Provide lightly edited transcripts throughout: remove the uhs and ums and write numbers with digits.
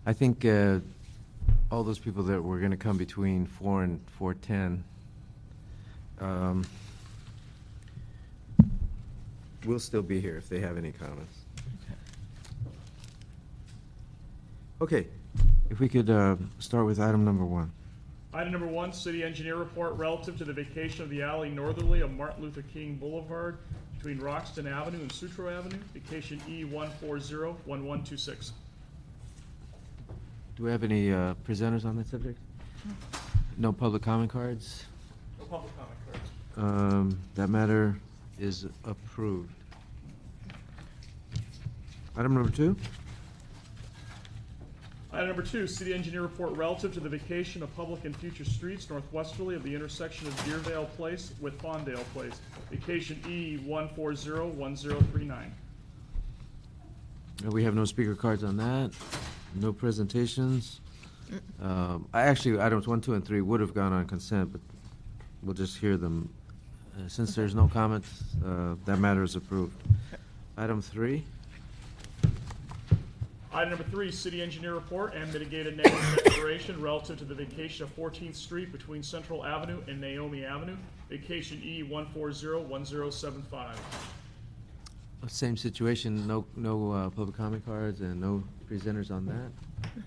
I think all those people that were going to come between 4 and 4:10 will still be here if they have any comments. Okay, if we could start with item number 1. Item number 1, city engineer report relative to the vacation of the alley northerly of Martin Luther King Boulevard between Roxton Avenue and Sutro Avenue, vacation E1401126. Do we have any presenters on that subject? No public comment cards? No public comment cards. That matter is approved. Item number 2? Item number 2, city engineer report relative to the vacation of public and future streets northwesterly of the intersection of Deervale Place with Fondale Place, vacation E1401039. We have no speaker cards on that. No presentations. Actually, items 1, 2, and 3 would have gone on consent, but we'll just hear them. Since there's no comments, that matter is approved. Item 3. Item number 3, city engineer report and mitigated negative declaration relative to the vacation of 14th Street between Central Avenue and Naomi Avenue, vacation E1401075. Same situation. No public comment cards and no presenters on that.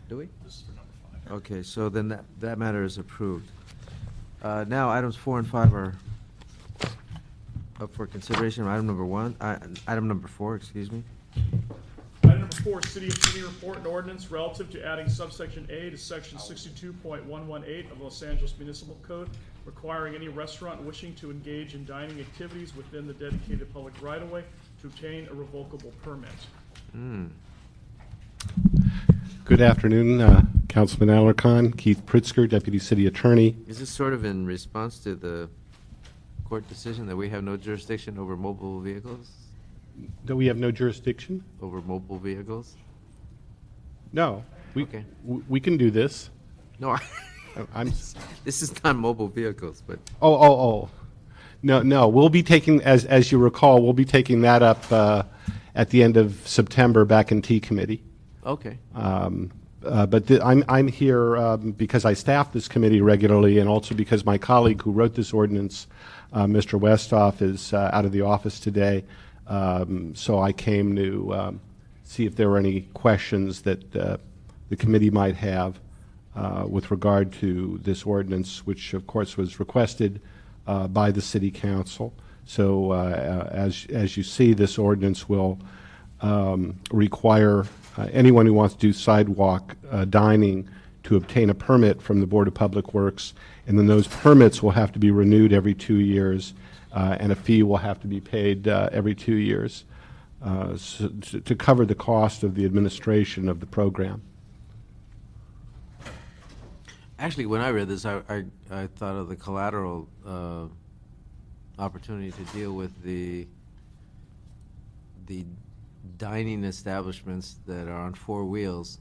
Do we? This is for number 5. Okay, so then that matter is approved. Now items 4 and 5 are up for consideration. Item number 4, excuse me. Item number 4, city engineer report and ordinance relative to adding subsection A to section 62.118 of Los Angeles Municipal Code, requiring any restaurant wishing to engage in dining activities within the dedicated public right-of-way to obtain a revocable permit. Good afternoon, Councilman Alarcon, Keith Pritzker, Deputy City Attorney. Is this sort of in response to the court decision that we have no jurisdiction over mobile vehicles? That we have no jurisdiction? Over mobile vehicles? No. Okay. We can do this. No, I'm. this is not mobile vehicles, but Oh. No. We'll be taking, as you recall, we'll be taking that up at the end of September back in T Committee. okay. But I'm here because I staff this committee regularly, and also because my colleague who wrote this ordinance, Mr. Westhoff, is out of the office today. So I came to see if there were any questions that the committee might have with regard to this ordinance, which of course was requested by the City Council. So as you see, this ordinance will require anyone who wants to do sidewalk dining to obtain a permit from the Board of Public Works, and then those permits will have to be renewed every 2 years. And a fee will have to be paid every 2 years to cover the cost of the administration of the program. Actually, when I read this, I thought of the collateral opportunity to deal with the dining establishments that are on 4 wheels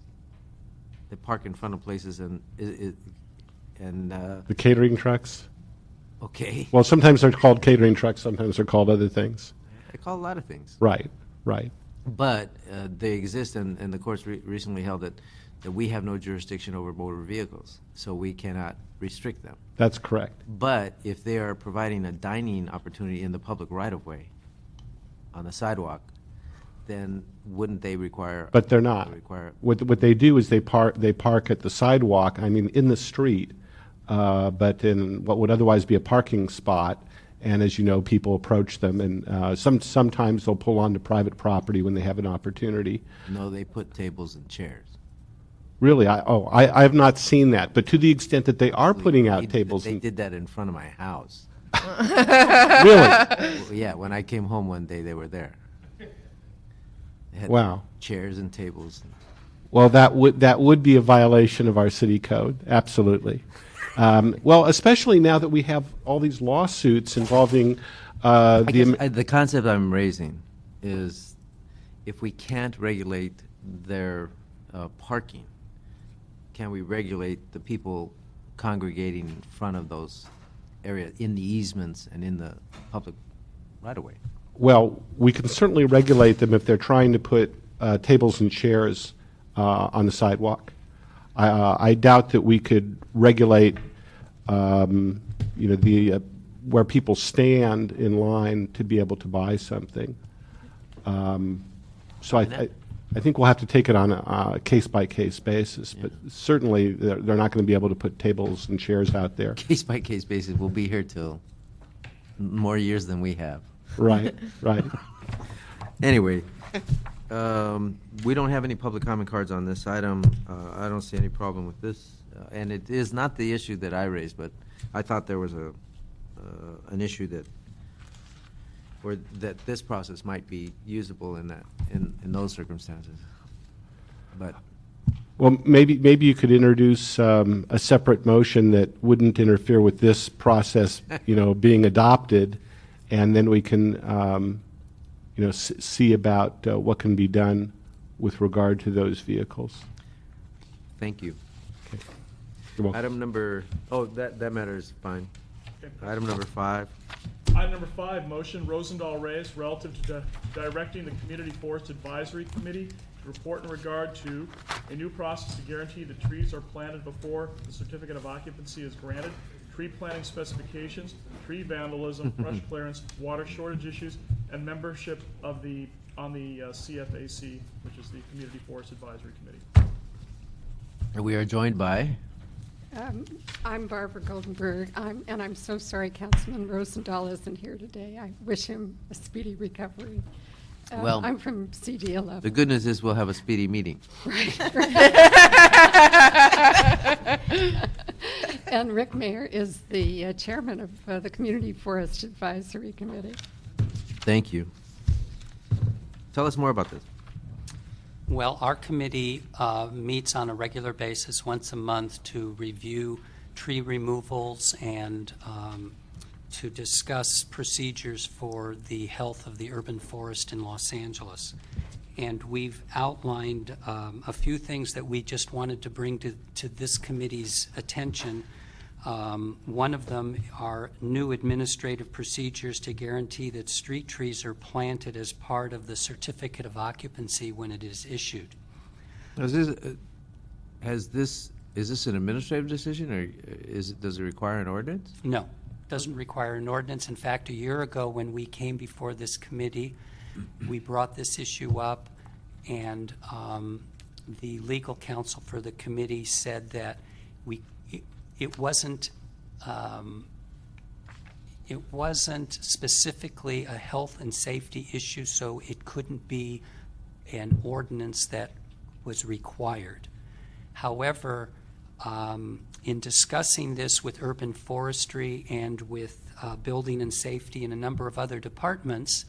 that park in front of places and The catering trucks? okay. Well, sometimes they're called catering trucks, sometimes they're called other things. They call a lot of things. Right. But they exist, and the courts recently held that we have no jurisdiction over motor vehicles, so we cannot restrict them. That's correct. But if they are providing a dining opportunity in the public right-of-way on the sidewalk, then wouldn't they require? But they're not. What they do is they park at the sidewalk, in the street, but in what would otherwise be a parking spot. And as you know, people approach them, and sometimes they'll pull onto private property when they have an opportunity. No, they put tables and chairs. Really? I have not seen that. But to the extent that they are putting out tables, they did that in front of my house. really? Well, yeah, when I came home one day, they were there. They had Wow. chairs and tables. Well, that would be a violation of our city code. Absolutely. Well, especially now that we have all these lawsuits involving the concept I'm raising is if we can't regulate their parking, can we regulate the people congregating in front of those areas, in the easements and in the public right-of-way? Well, we can certainly regulate them if they're trying to put tables and chairs on the sidewalk. I doubt that we could regulate, where people stand in line to be able to buy something. So I think we'll have to take it on a case-by-case basis, but certainly they're not going to be able to put tables and chairs out there. Case-by-case basis, we'll be here till more years than we have. Right, right. Anyway, we don't have any public comment cards on this item. I don't see any problem with this. And it is not the issue that I raised, but I thought there was an issue that this process might be usable in those circumstances. But Well, maybe you could introduce a separate motion that wouldn't interfere with this process, being adopted, and then we can, see about what can be done with regard to those vehicles. thank you. Okay. You're welcome. Item number, that matter is fine. Okay. Item number 5. Item number 5, motion Rosendahl raised relative to directing the Community Forest Advisory Committee to report in regard to a new process to guarantee that trees are planted before the certificate of occupancy is granted, tree planting specifications, tree vandalism, brush clearance, water shortage issues, and membership on the CFAC, which is the Community Forest Advisory Committee. We are joined by, I'm Barbara Goldenberg, and I'm so sorry Councilman Rosendahl isn't here today. I wish him a speedy recovery. Well, I'm from CD11. the good news is we'll have a speedy meeting. And Rick Mayer is the chairman of the Community Forest Advisory Committee. Thank you. Tell us more about this. Well, our committee meets on a regular basis once a month to review tree removals and to discuss procedures for the health of the urban forest in Los Angeles. And we've outlined a few things that we just wanted to bring to this committee's attention. One of them are new administrative procedures to guarantee that street trees are planted as part of the certificate of occupancy when it is issued. Is this an administrative decision, or does it require an ordinance? No, doesn't require an ordinance. In fact, a year ago when we came before this committee, we brought this issue up, and the legal counsel for the committee said that it wasn't specifically a health and safety issue, so it couldn't be an ordinance that was required. However, in discussing this with urban forestry and with building and safety and a number of other departments,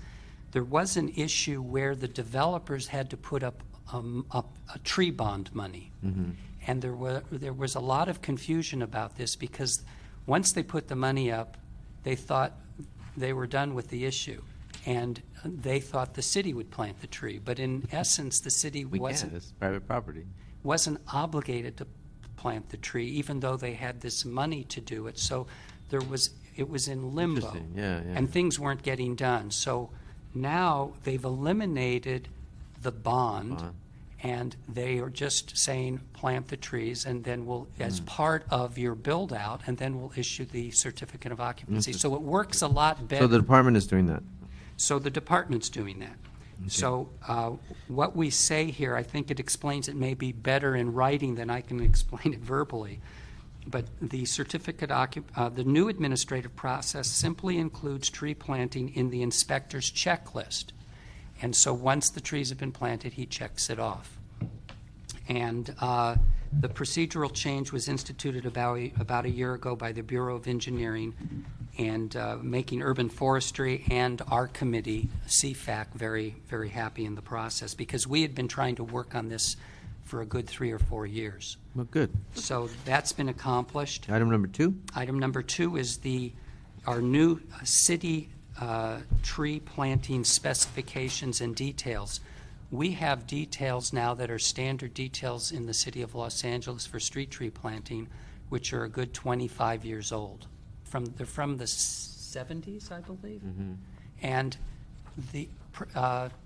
there was an issue where the developers had to put up a tree bond money. Mm-hmm. And there was a lot of confusion about this because once they put the money up, they thought they were done with the issue. And they thought the city would plant the tree. But in essence, the city it's private property. Wasn't obligated to plant the tree, even though they had this money to do it. So it was in limbo. Yeah. And things weren't getting done. So now they've eliminated the bond. And they are just saying plant the trees, and then we'll, as part of your build out, and then we'll issue the certificate of occupancy. So it works a lot better. So the department is doing that? So the department's doing that. Okay. So what we say here, I think it explains it maybe better in writing than I can explain it verbally. But the certificate, the new administrative process simply includes tree planting in the inspector's checklist. And so once the trees have been planted, he checks it off. And the procedural change was instituted about a year ago by the Bureau of Engineering, and making urban forestry and our committee, CFAC, very, very happy in the process, because we had been trying to work on this for a good 3 or 4 years. Well, good. So that's been accomplished. Item number 2? Item number 2 is our new city tree planting specifications and details. We have details now that are standard details in the city of Los Angeles for street tree planting, which are a good 25 years old. They're from the 70s, I believe. Mm-hmm. And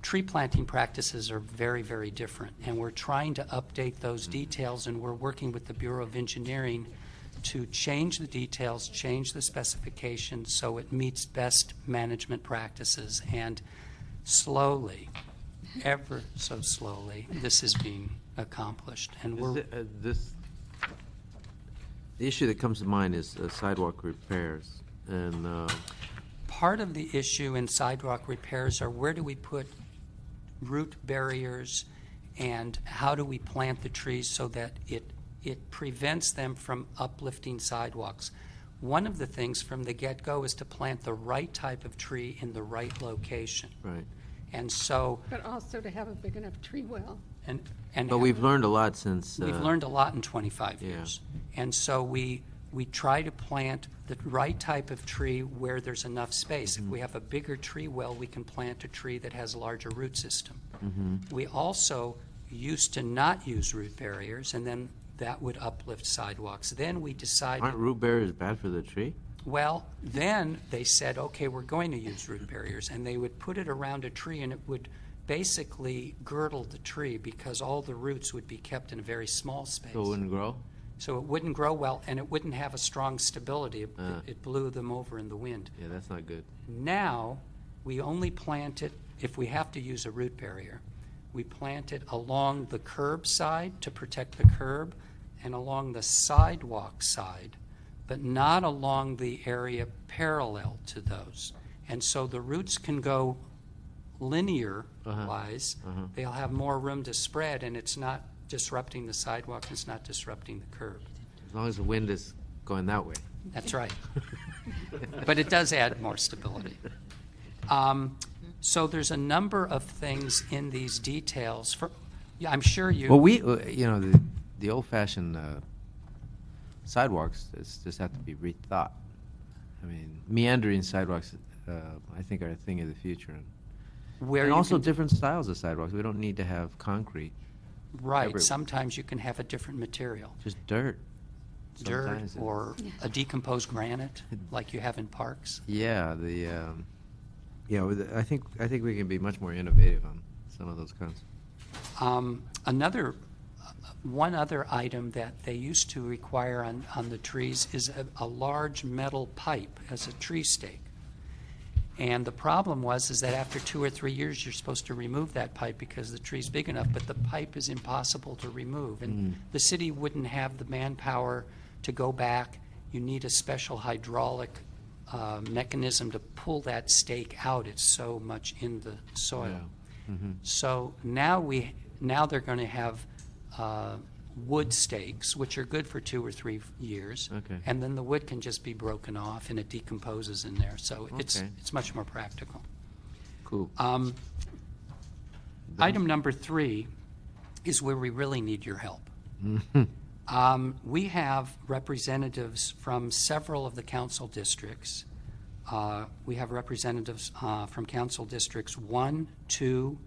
tree planting practices are very, very different, and we're trying to update those details, and we're working with the Bureau of Engineering to change the details, change the specifications so it meets best management practices, and slowly, ever so slowly, this is being accomplished. And we're The issue that comes to mind is sidewalk repairs, and part of the issue in sidewalk repairs are where do we put root barriers and how do we plant the trees so that it prevents them from uplifting sidewalks. One of the things from the get-go is to plant the right type of tree in the right location. right. And so, But also to have a big enough tree well. But we've learned a lot since. we've learned a lot in 25 yeah. years. And so we try to plant the right type of tree where there's enough space. If we have a bigger tree well, we can plant a tree that has a larger root system. We also used to not use root barriers, and then that would uplift sidewalks. Then we decided, Aren't root barriers bad for the tree? well, then they said, okay, we're going to use root barriers, and they would put it around a tree, and it would basically girdle the tree because all the roots would be kept in a very small space. So it wouldn't grow? So it wouldn't grow well, and it wouldn't have a strong stability. It blew them over in the wind. Yeah, that's not good. Now, we only plant it, if we have to use a root barrier, we plant it along the curb side to protect the curb and along the sidewalk side, but not along the area parallel to those. And so the roots can go linear-wise. They'll have more room to spread, and it's not disrupting the sidewalk, it's not disrupting the curb. As long as the wind is going that way. That's right. But it does add more stability. So there's a number of things in these details. Yeah, I'm sure you. Well, the old-fashioned sidewalks just have to be rethought. I mean, meandering sidewalks, I think, are a thing of the future. where And you also can- different styles of sidewalks. We don't need to have concrete, Right, everywhere. sometimes you can have a different material. just dirt. Dirt Sometimes it's- or a decomposed granite, like you have in parks. Yeah, I think we can be much more innovative on some of those concepts. One other item that they used to require on the trees is a large metal pipe as a tree stake. And the problem is that after 2 or 3 years, you're supposed to remove that pipe because the tree's big enough, but the pipe is impossible to remove. And the city wouldn't have the manpower to go back. You need a special hydraulic mechanism to pull that stake out. It's so much in the soil. Yeah. So now they're going to have wood stakes, which are good for 2 or 3 years. Okay. And then the wood can just be broken off and it decomposes in there. So it's Okay. much more practical. Cool. Item number 3 is where we really need your help. We have representatives from several of the council districts. We have representatives from council districts 1, 2,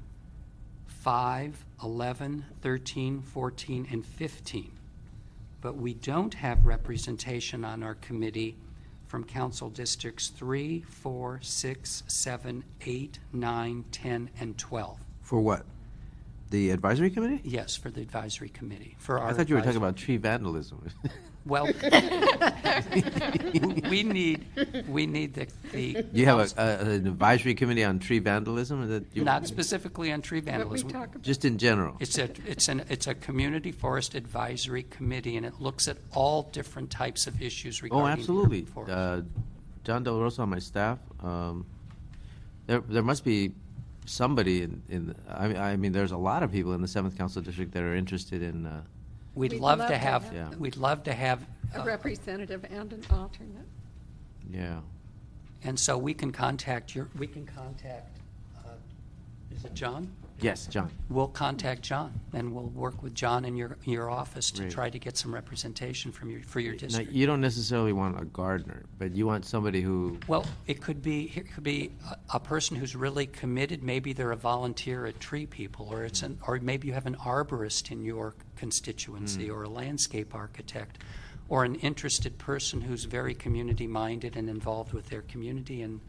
5, 11, 13, 14, and 15. But we don't have representation on our committee from council districts 3, 4, 6, 7, 8, 9, 10, and 12. For what? The advisory committee? Yes, for the advisory committee. For our I thought you were talking advisory- about tree vandalism. Well, we need the. You have an advisory committee on tree vandalism? Is that you- Not specifically on tree But we vandalism. talk about, Just in general? It's a community forest advisory committee, and it looks at all different types of issues Oh, regarding. absolutely. forest. John Del Rosa on my staff, there must be somebody I mean, there's a lot of people in the 7th Council District that are interested in, We'd We'd love love to to have, have Yeah. them. we'd love to have, a representative and an alternate. yeah. and so we can contact, is it John? Yes, John. We'll contact John, and we'll work with John in your office to Great. try to get some representation for your Now, district. you don't necessarily want a gardener, but you want somebody who, Well, it could be a person who's really committed. Maybe they're a volunteer at Tree People, or maybe you have an arborist in your constituency, or a landscape architect, or an interested person who's very community-minded and involved with their community. And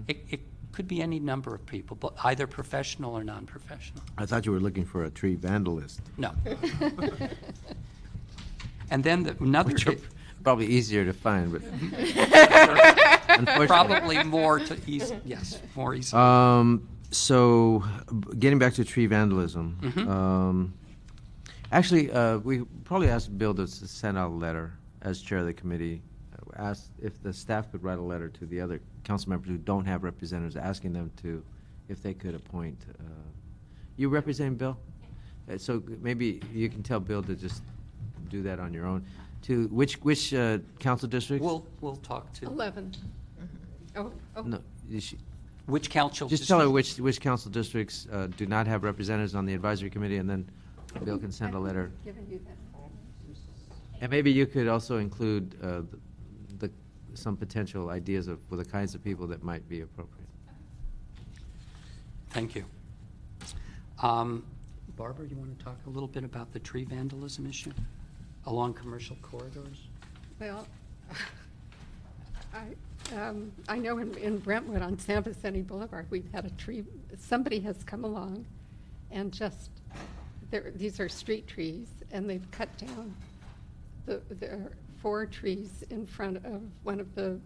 it Could be any number of people, but either professional or non-professional. I thought you were looking for a tree vandalist. No. And then another, Which are probably easier to find, but unfortunately. probably more to easy, yes, more easy. So, getting back to tree vandalism, actually, we probably asked Bill to send out a letter as chair of the committee. Asked if the staff could write a letter to the other council members who don't have representatives, asking them to, if they could appoint. You representing Bill? So maybe you can tell Bill to just do that on your own. To which council districts? We'll talk to. 11. Oh, No, you should- Which council? just tell her which council districts do not have representatives on the advisory committee, and then Bill can send a letter. Giving you that. And maybe you could also include some potential ideas of for the kinds of people that might be appropriate. Thank you. Barbara, you want to talk a little bit about the tree vandalism issue along commercial corridors? Well, I know in Brentwood on San Vicente Boulevard, we've had a tree, somebody has come along and just, these are street trees, and they've cut down there are 4 trees in front of one of the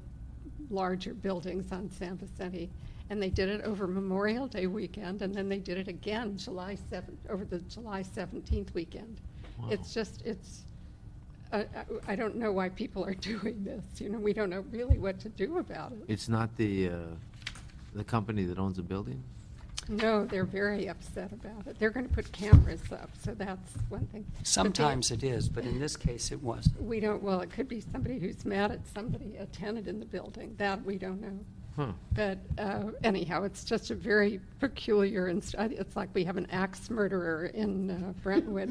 larger buildings on San Vicente. And they did it over Memorial Day weekend, and then they did it again over the July 17th weekend. Wow. It's just, I don't know why people are doing this. You know, we don't know really what to do about it. It's not the company that owns the building? No, they're very upset about it. They're going to put cameras up, so that's one thing. Sometimes it is, but in this case it wasn't. We don't, well, it could be somebody who's mad at somebody, a tenant in the building. That we don't know. Huh. But anyhow, it's just a very peculiar, it's like we have an axe murderer in Brentwood.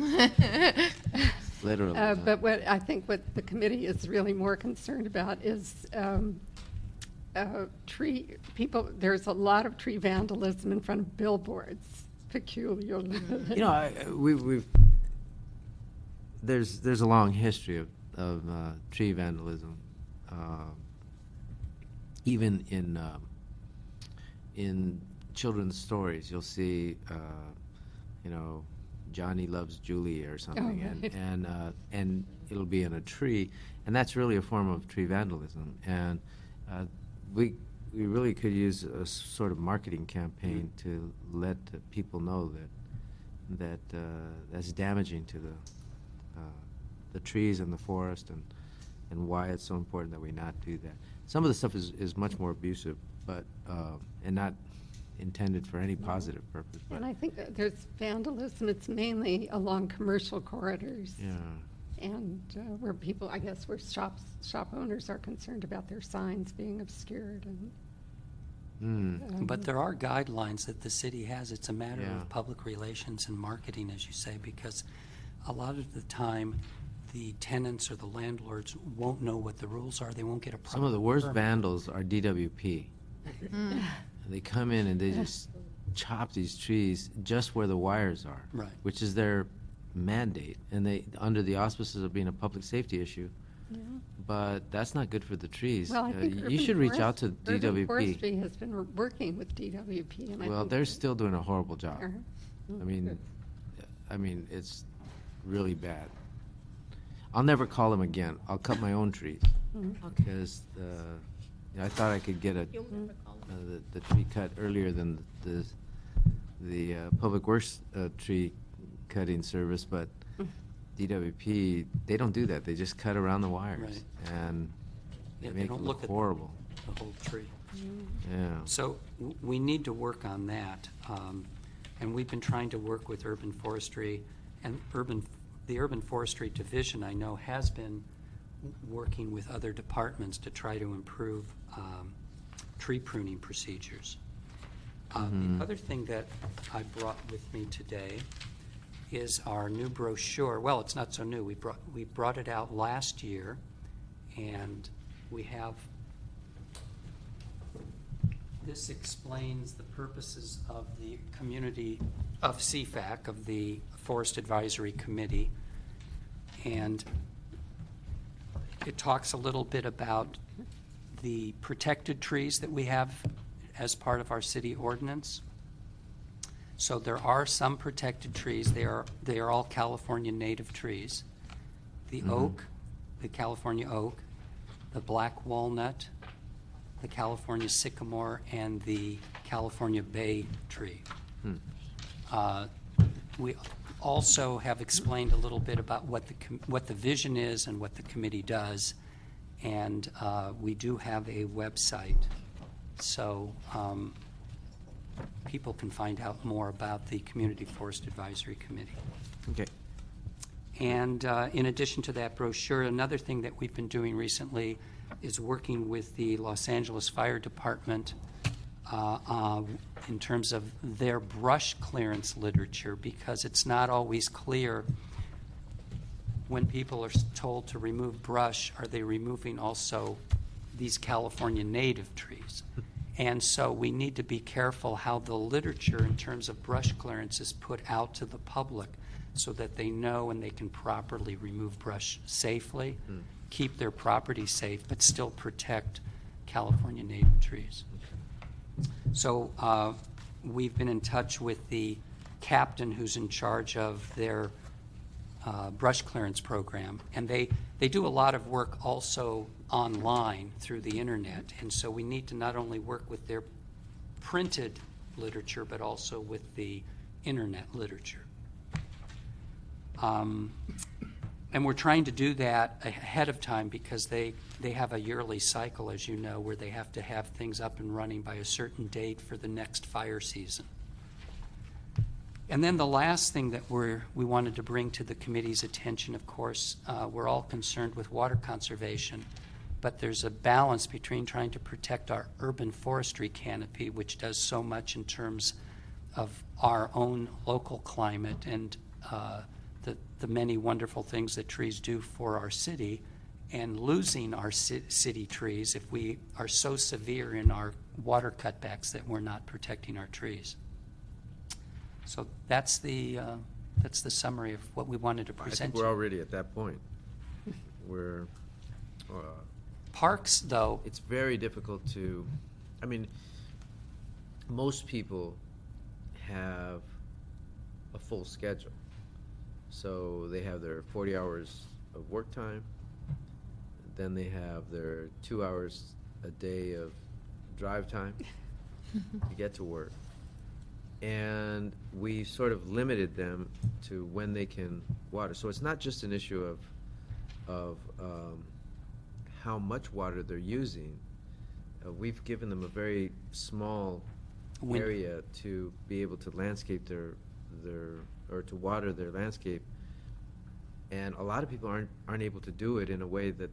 Literally. But I think what the committee is really more concerned about is there's a lot of tree vandalism in front of billboards, peculiarly. You know, there's a long history of tree vandalism. Even in children's stories, you'll see, Johnny loves Julie or something, right. and it'll be in a tree, and that's really a form of tree vandalism. And we really could use a sort of marketing campaign to let people know that that's damaging to the trees and the forest, and why it's so important that we not do that. Some of the stuff is much more abusive, but and not intended for any positive purpose. But And I think that there's vandalism, it's mainly along commercial corridors. yeah, And where people, I guess, where shop owners are concerned about their signs being obscured. And But there are guidelines that the city has. It's a matter Yeah. of public relations and marketing, as you say, because a lot of the time, the tenants or the landlords won't know what the rules are. They won't get a proper some of the worst permit. vandals are DWP. They come in and they just chop these trees just where the wires are, Right. which is their mandate, and they under the auspices of being a public safety issue. But that's not good for the trees. Well, I think you Urban should reach out to Urban DWP. Forestry has been working with DWP. And I Well, think they're that- still doing a horrible job. Uh-huh. I mean, it's really bad. I'll never call them again. I'll cut my own trees because I thought I could get the tree cut earlier than the Public Works tree cutting service, but DWP, they don't do that. They just cut around the wires, Right. and Yeah, they they make don't it look look at horrible. The whole tree. Yeah. So we need to work on that, and we've been trying to work with urban forestry, and the urban forestry division, I know, has been working with other departments to try to improve tree pruning procedures. The other thing that I brought with me today is our new brochure. Well, it's not so new. We brought it out last year, and we have. This explains the purposes of the community of CFAC, of the Forest Advisory Committee, and it talks a little bit about the protected trees that we have as part of our city ordinance. So there are some protected trees. They are all California native trees. The oak, the California oak, the black walnut, the California sycamore, and the California bay tree. We also have explained a little bit about what the vision is and what the committee does, and we do have a website, so people can find out more about the Community Forest Advisory Committee. Okay. And in addition to that brochure, another thing that we've been doing recently is working with the Los Angeles Fire Department in terms of their brush clearance literature, because it's not always clear when people are told to remove brush, are they removing also these California native trees? And so we need to be careful how the literature in terms of brush clearance is put out to the public so that they know and they can properly remove brush safely, keep their property safe, but still protect California native trees. So we've been in touch with the captain who's in charge of their brush clearance program, and they do a lot of work also online through the internet, and so we need to not only work with their printed literature but also with the internet literature. And we're trying to do that ahead of time because they have a yearly cycle, as you know, where they have to have things up and running by a certain date for the next fire season. And then the last thing that we wanted to bring to the committee's attention, of course, we're all concerned with water conservation, but there's a balance between trying to protect our urban forestry canopy, which does so much in terms of our own local climate and the many wonderful things that trees do for our city, and losing our city trees if we are so severe in our water cutbacks that we're not protecting our trees. So that's the summary of what we wanted to I present. think we're already at that point. We're Parks, though, it's very difficult to, I mean, most people have a full schedule. So they have their 40 hours of work time, then they have their 2 hours a day of drive time to get to work. And we sort of limited them to when they can water. So it's not just an issue of how much water they're using. We've given them a very small area to be able to landscape or to water their landscape, and a lot of people aren't able to do it in a way that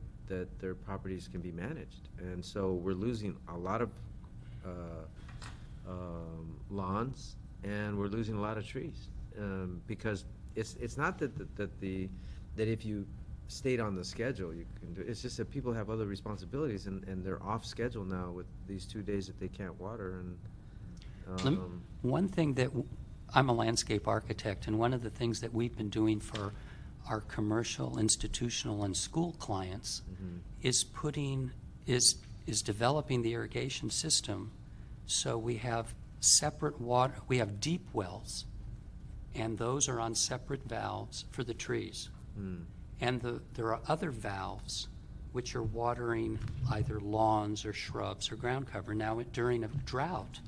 their properties can be managed, and so we're losing a lot of lawns, and we're losing a lot of trees because it's not that if you stayed on the schedule you can do it. It's just that people have other responsibilities and they're off schedule now with these 2 days that they can't water. And one thing that I'm a landscape architect, and one of the things that we've been doing for our commercial, institutional, and school clients is developing the irrigation system so we have separate water. We have deep wells, and those are on separate valves for the trees. And there are other valves which are watering either lawns or shrubs or ground cover. Now, during a drought,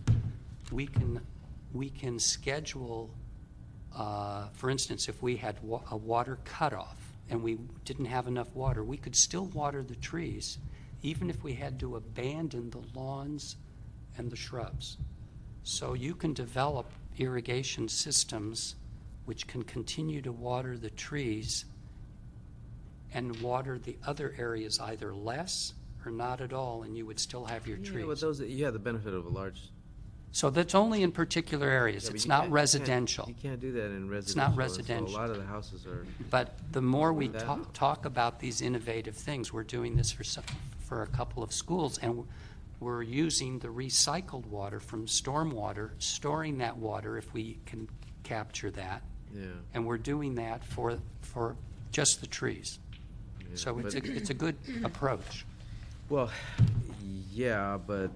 we can schedule, for instance, if we had a water cutoff and we didn't have enough water, we could still water the trees, even if we had to abandon the lawns and the shrubs. So you can develop irrigation systems which can continue to water the trees and water the other areas either less or not at all, and you would still have your trees. But you have the benefit of a large. So that's only in particular areas. Yeah, it's you not can't- residential. You can't do that in residential. It's not and so residential. a lot of the houses are. But the more we That- talk about these innovative things, we're doing this for a couple of schools, and we're using the recycled water from stormwater, storing that water if we can capture that. Yeah. And we're doing that for just the trees. Yeah, So it's but- a good approach. Well, yeah, but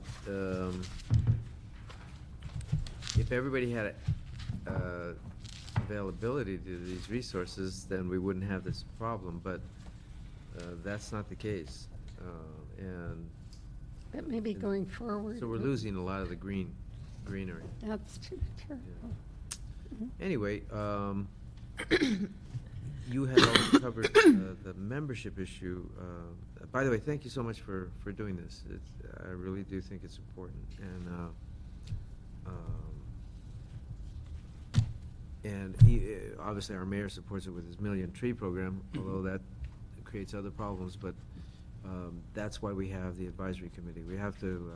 if everybody had availability to these resources, then we wouldn't have this problem, but that's not the case. And But maybe going forward. so we're losing a lot of the greenery. That's too terrible. Anyway, you had also covered the membership issue. By the way, thank you so much for doing this. I really do think it's important. And obviously, our mayor supports it with his Million Tree program, although that creates other problems. But that's why we have the advisory committee. We have to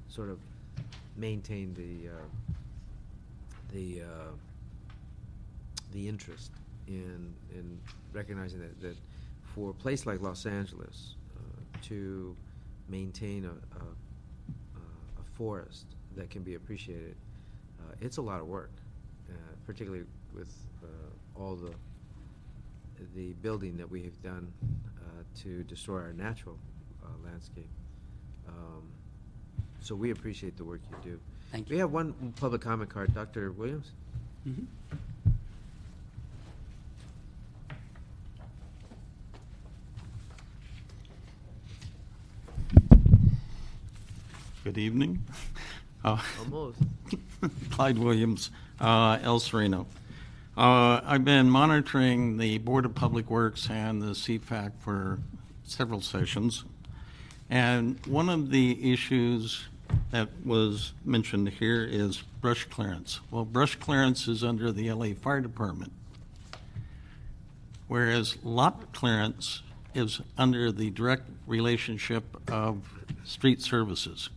sort of maintain the interest in recognizing that for a place like Los Angeles to maintain a forest that can be appreciated, it's a lot of work, particularly with all the building that we have done to destroy our natural landscape. So we appreciate the work you do. Thank you. We have one public comment card. Dr. Williams? Mhm. Good evening. Almost. Clyde Williams, El Sereno. I've been monitoring the Board of Public Works and the CFAC for several sessions. And one of the issues that was mentioned here is brush clearance. Well, brush clearance is under the LA Fire Department, whereas lot clearance is under the direct relationship of street services.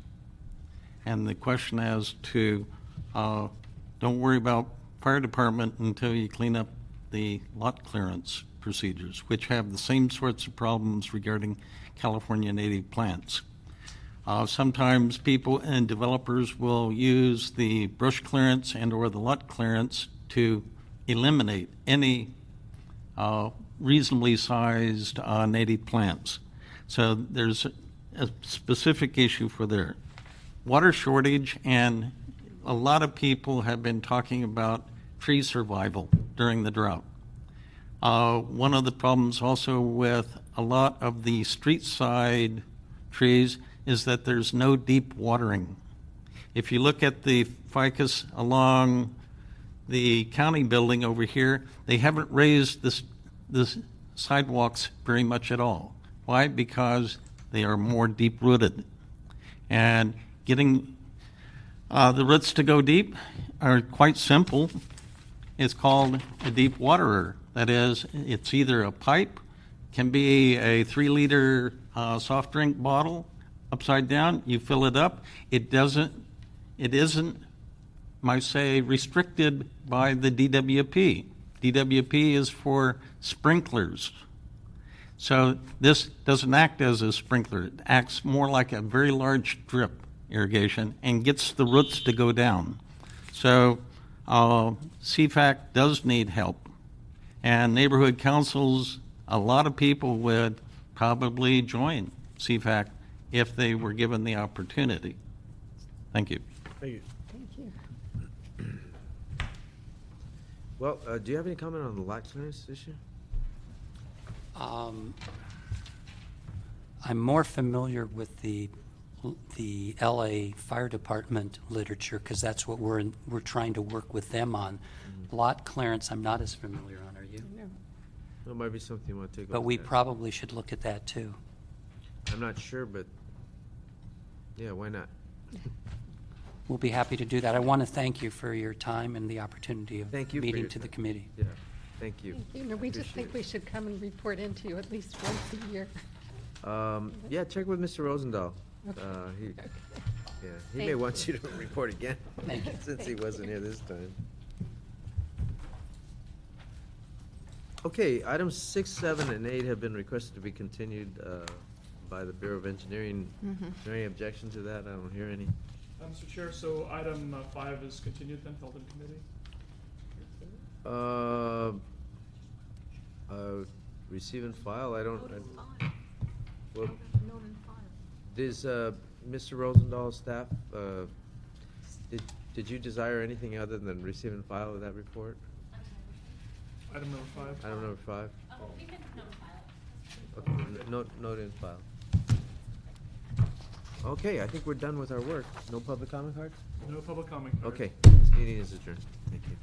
And the question as to, don't worry about fire department until you clean up the lot clearance procedures, which have the same sorts of problems regarding California native plants. Sometimes people and developers will use the brush clearance and or the lot clearance to eliminate any reasonably sized native plants. So there's a specific issue for there. Water shortage, and a lot of people have been talking about tree survival during the drought. One of the problems also with a lot of the street side trees is that there's no deep watering. If you look at the ficus along the county building over here, they haven't raised the sidewalks very much at all. Why? Because they are more deep rooted. And getting the roots to go deep are quite simple. It's called a deep waterer. That is, it's either a pipe, can be a 3-liter soft drink bottle, upside down, you fill it up. It isn't, might say, restricted by the DWP. DWP is for sprinklers. So this doesn't act as a sprinkler. It acts more like a very large drip irrigation and gets the roots to go down. So CFAC does need help. And neighborhood councils, a lot of people would probably join CFAC if they were given the opportunity. Thank you. Thank you. Thank you. Well, do you have any comment on the lot clearance issue? I'm more familiar with the LA Fire Department literature because that's what we're trying to work with them on. Lot clearance, I'm not as familiar on. Are you? No. That might be something you want to take a But look we at. probably should look at that too. I'm not sure, but yeah, why not? We'll be happy to do that. I want to thank you for your time and the opportunity of Thank you for meeting your to the time. committee. Yeah, thank you. You know, we just Appreciate think we should come and report into you at least once a year. Yeah, check with Mr. Rosendahl. He may Thank want you to report again, Thank you. since he wasn't here this time. Okay, items 6, 7, and 8 have been requested to be continued by the Bureau of Engineering. Is there any objection to that? I don't hear any. Mr. Chair, so item 5 is continued then, held in committee? Receive and file, I don't. Well, Mr. Rosendahl, staff, did you desire anything other than receive and file with that report? Item number 5. Item number 5? We can notify it. Okay, note in file. Okay, I think we're done with our work. No public comment cards? No public comment. Card. Okay, this meeting is adjourned. Thank you.